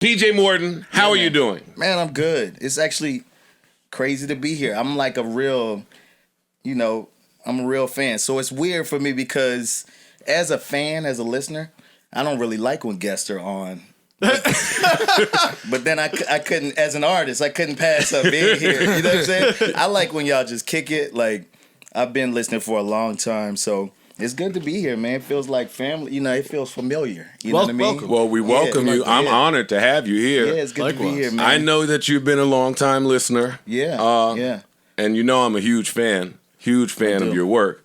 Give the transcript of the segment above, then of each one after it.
PJ Morton, how are you doing? Man, I'm good. It's actually crazy to be here. I'm like a real, I'm a real fan. So it's weird for me because as a fan, as a listener, I don't really like when guests are on. But then I couldn't, as an artist, I couldn't pass up being here. You know what I'm saying? I like when y'all just kick it. Like, I've been listening for a long time, so it's good to be here, man. It feels like family. It feels familiar. You know what I mean? Welcome. Well, we welcome you. I'm honored to have you here. Yeah, it's good to be here, man. I know that you've been a long-time listener. Yeah. And I'm a huge fan of your work.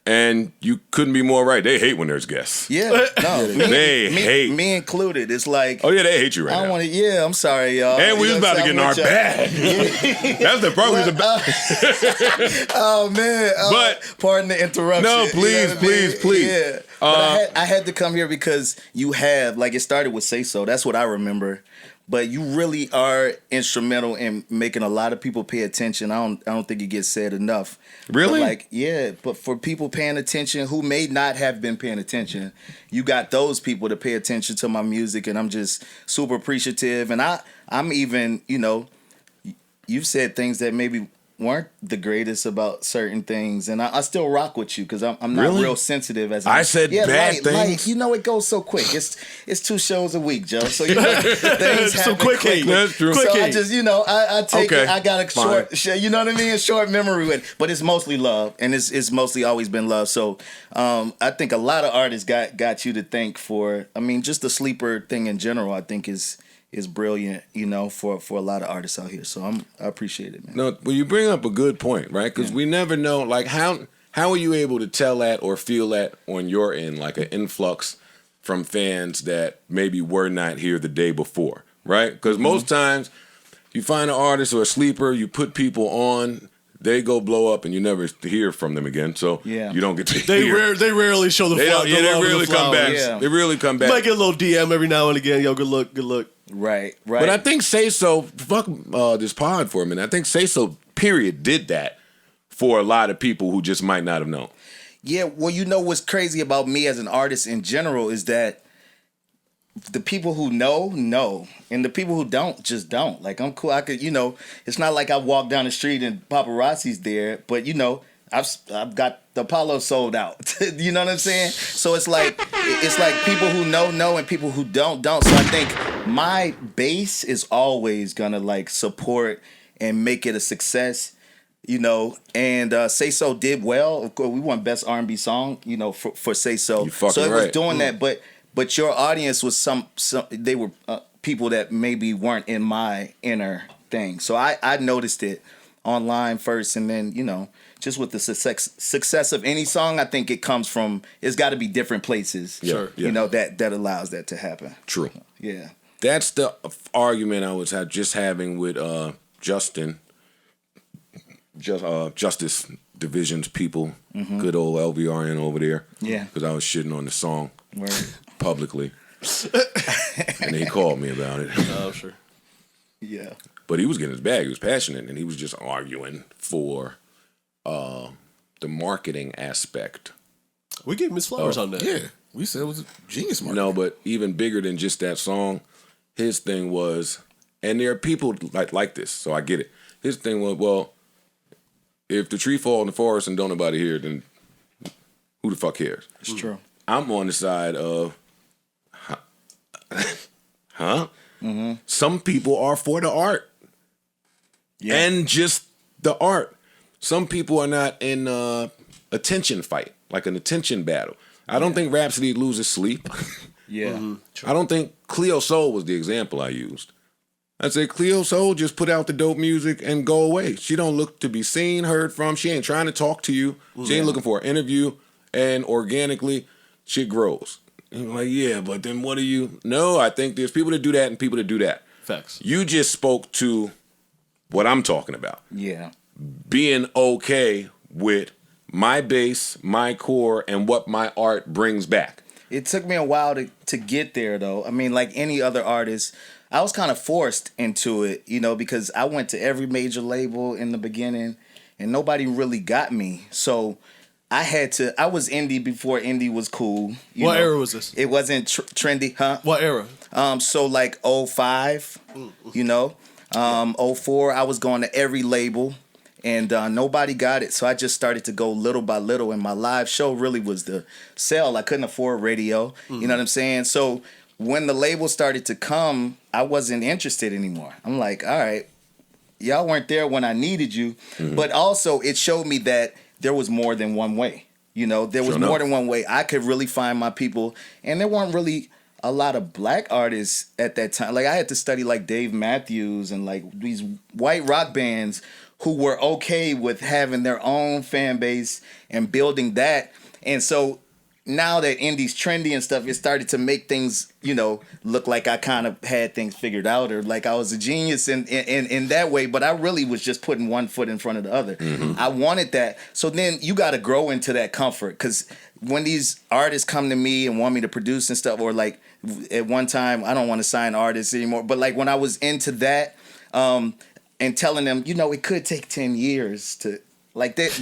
And you couldn't be more right. They hate when there's guests. Yeah, no, they hate. Me included. It's like, oh yeah, they hate you right now. I want to. Yeah, I'm sorry, y'all. And we was about to get in our bag. That's the problem. Oh man, but pardon the interruption. No, please. Yeah, but I had to come here because you have, like, it started with Say So. That's what I remember. But you really are instrumental in making a lot of people pay attention. I don't think it gets said enough. Really? But for people paying attention who may not have been paying attention, you got those people to pay attention to my music, and I'm just super appreciative. And I'm even, you've said things that maybe weren't the greatest about certain things, and I still rock with you because I'm not real sensitive. As I said bad things. It goes so quick. It's 2 shows a week, Joe. So things happen quick. That's true. So I just I take it. I got a Fine. short, short memory with it. But it's mostly love, and it's mostly always been love. So I think a lot of artists got you to thank for. I mean, just the sleeper thing in general, I think is brilliant, for a lot of artists out here. So I appreciate it, man. No, well, you bring up a good point, right? Because we never know, like, how are you able to tell that or feel that on your end, like an influx from fans that maybe were not here the day before, right? Because most times you find an artist or a sleeper, you put people on, they go blow up, and you never hear from them again. So you don't get to hear. They rarely show the flowers. They rarely come back. Yeah. They really come back. You might get a little DM every now and again. Yo, good look. Right. But I think Say So, fuck this pod for a minute. I think Say So, period, did that for a lot of people who just might not have known. Yeah, well, what's crazy about me as an artist in general is that the people who know, and the people who don't just don't. Like, I'm cool. I could, it's not like I walk down the street and paparazzi's there, but I've got the Apollo sold out. You know what I'm saying? So it's like people who know and people who don't. So I think my base is always gonna like support and make it a success. And Say So did well. Of course, we won Best R&B Song, for Say So. So it was right. doing that, but your audience was some they were people that maybe weren't in my inner thing. So I noticed it online first, and then just with the success of any song, I think it comes from, it's got to be different places. Sure. That allows that to happen. True. Yeah. That's the argument I was just having with Justice Division's people, good old LVRN over there. Yeah. Because I was shitting on the song Word. publicly. And he called me about it. Oh, sure. Yeah. But he was getting his bag. He was passionate, and he was just arguing for the marketing aspect. We gave Miss Flowers on that. Yeah, we said it was a genius marketing. No, but even bigger than just that song, his thing was, and there are people like this, so I get it. His thing was, well, if the tree fall in the forest and don't nobody hear it, then who the fuck cares? It's true. I'm on the side of, Some people are for the art. Yeah. And just the art. Some people are not in attention fight, like an attention battle. I don't think Rhapsody loses sleep. Yeah. I don't think Cleo Soul was the example I used. I said Cleo Soul just put out the dope music and go away. She don't look to be seen, heard from. She ain't trying to talk to you. She ain't looking for an interview. And organically, shit grows. And I'm like, yeah, but then what do you... No, I think there's people that do that and people that do that. Facts. You just spoke to what I'm talking about. Yeah. Being okay with my base, my core, and what my art brings back. It took me a while to get there, though. I mean, like any other artist, I was kind of forced into it, because I went to every major label in the beginning, and nobody really got me. So I was indie before indie was cool. What era was this? It wasn't trendy, huh? What era? So like 05, you know, 04, I was going to every label and nobody got it. So I just started to go little by little. And my live show really was the sell. I couldn't afford radio. You know what I'm saying? So when the label started to come, I wasn't interested anymore. I'm like, all right, y'all weren't there when I needed you. But also it showed me that there was more than one way. You know, there was more than one way. I could really find my people. And there weren't really a lot of black artists at that time. Like I had to study like Dave Matthews and like these white rock bands who were okay with having their own fan base and building that. And so now that indie's trendy and stuff, it started to make things, you know, look like I kind of had things figured out or like I was a genius in that way. But I really was just putting one foot in front of the other. I wanted that. So then you got to grow into that comfort because when these artists come to me and want me to produce and stuff, or like at one time, I don't want to sign artists anymore. But like when I was into that and telling them, you know, it could take 10 years to like that.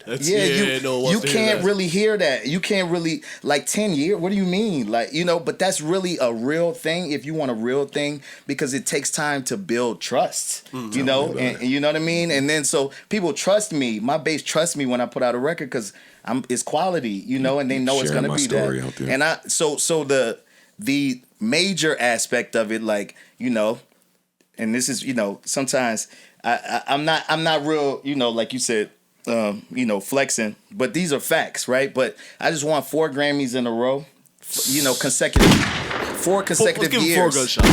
You can't really hear that. You can't really like 10 years. What do you mean? Like, you know, but that's really a real thing if you want a real thing because it takes time to build trust, you know, and you know what I mean? And then so people trust me. My base trusts me when I put out a record because it's quality, you know, and they know it's going to be that. And so the major aspect of it, like, you know, and this is, you know, sometimes I'm not real, you know, like you said, you know, flexing, but these are facts, right? But I just won 4 Grammys in a row, you know, 4 consecutive Let's years. give 4 gunshots.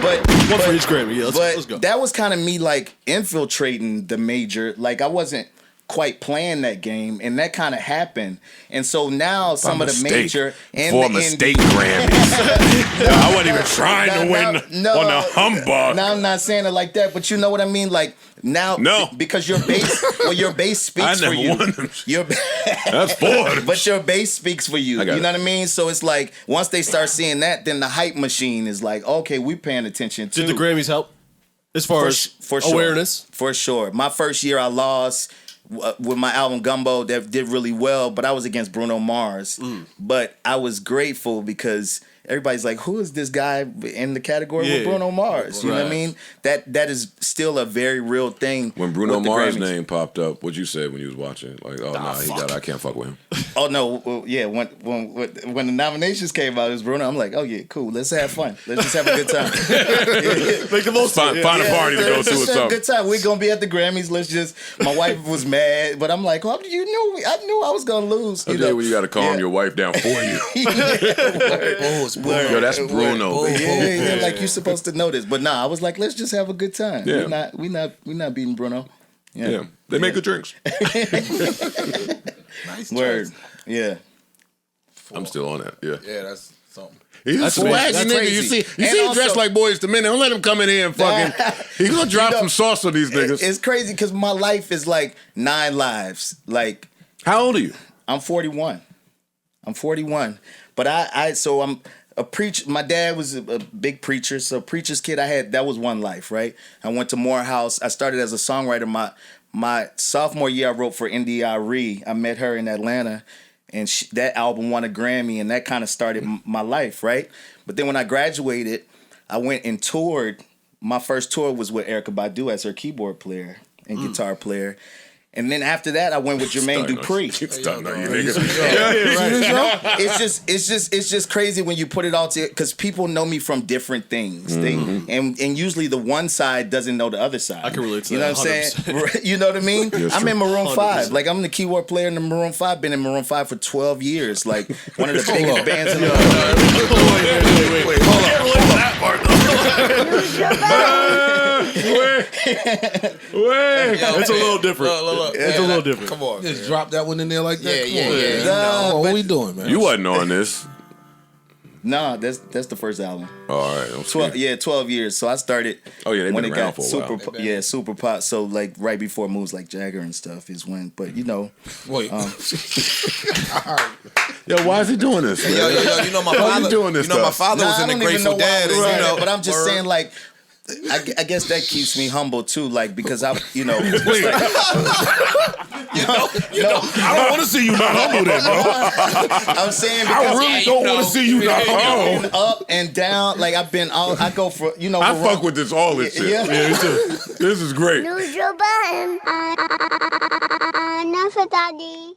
but one for each Grammy. Yeah, let's go. That was kind of me like infiltrating the major. Like I wasn't quite playing that game, and that kind of happened. And so now some of the major and for the mistake indie, Grammys. I wasn't even trying to win on the humbug. Now I'm not saying it like that, but you know what I mean. Like now, because your bass speaks for you. Won them. That's 4. But your bass speaks for you. You know what I mean? So it's like once they start seeing that, then the hype machine is like, okay, we paying attention too. Did the Grammys help as far as awareness? For sure. My first year, I lost with my album Gumbo that did really well, but I was against Bruno Mars. But I was grateful because everybody's like, who is this guy in the category with Bruno Mars? You know what I mean? That is still a very real thing. When Bruno Mars' name popped up, what'd you say when you was watching? Like, oh, I can't fuck with him. Oh, no. Well, yeah, when the nominations came out, it was Bruno. I'm like, oh, yeah, cool. Let's have fun. Let's just have a good time. Make the most Find a party to go to or something. something. Good time. We're going to be at the Grammys. Let's just, my wife was mad, but I'm like, well, I knew I was going to lose. Okay, well, you got to calm your wife down for you. Yo, that's Bruno. Yeah, like you're supposed to know this. But nah, I was like, let's just have a good time. Yeah. We not beating Bruno. Yeah. They make good drinks. Nice Word. choice. Yeah. I'm still on that. Yeah. Yeah, that's something. He's a swaggy that's nigga. crazy. You see And him also- dressed like Boys to Men. Don't let him come in here and fucking. He's gonna drop some sauce on these niggas. It's crazy because my life is like 9 lives. Like, How old are you? I'm 41. But I'm a preacher. My dad was a big preacher, so preacher's kid. That was one life, right? I went to Morehouse. I started as a songwriter. My sophomore year, I wrote for India.Arie. I met her in Atlanta, and that album won a Grammy, and that kind of started my life, right? But then when I graduated, I went and toured. My first tour was with Erykah Badu as her keyboard player and guitar player. And then after that, I went with Jermaine Dupri. Stunning on you, nigga. It's just crazy when you put it all together because people know me from different things. And usually the one side doesn't know the other side. I can relate to you know that. What I'm saying? You know what I mean? I'm in Maroon 5. Like I'm the keyboard player in the Maroon 5. Been in Maroon 5 for 12 years. Like one of the biggest bands in the world. Wait, hold Wait. It's a little different. Look. It's a little different. Come on. Just drop that one in there like that. Yeah. Come on, what we doing, man? You wasn't on this. Nah, that's the first album. All right. 12 years. So I started. Oh yeah, they've when been it around got for a super, while. super pop. So like right before moves like Jagger and stuff is when. But you know, Wait. Yo, why is he doing this? Man? Yo, you know my Why father. you doing this You know my stuff? father was in the Grateful Dead, and you know. But I'm just saying, like, I guess that keeps me humble too, like because I, I don't want to see you not humble then, bro. I'm saying because I really don't want to see you not humble. Up and down, like I've been all. I go for I fuck with all this shit. Yeah. Me too. This is great. Neutral button. Enough, Daddy.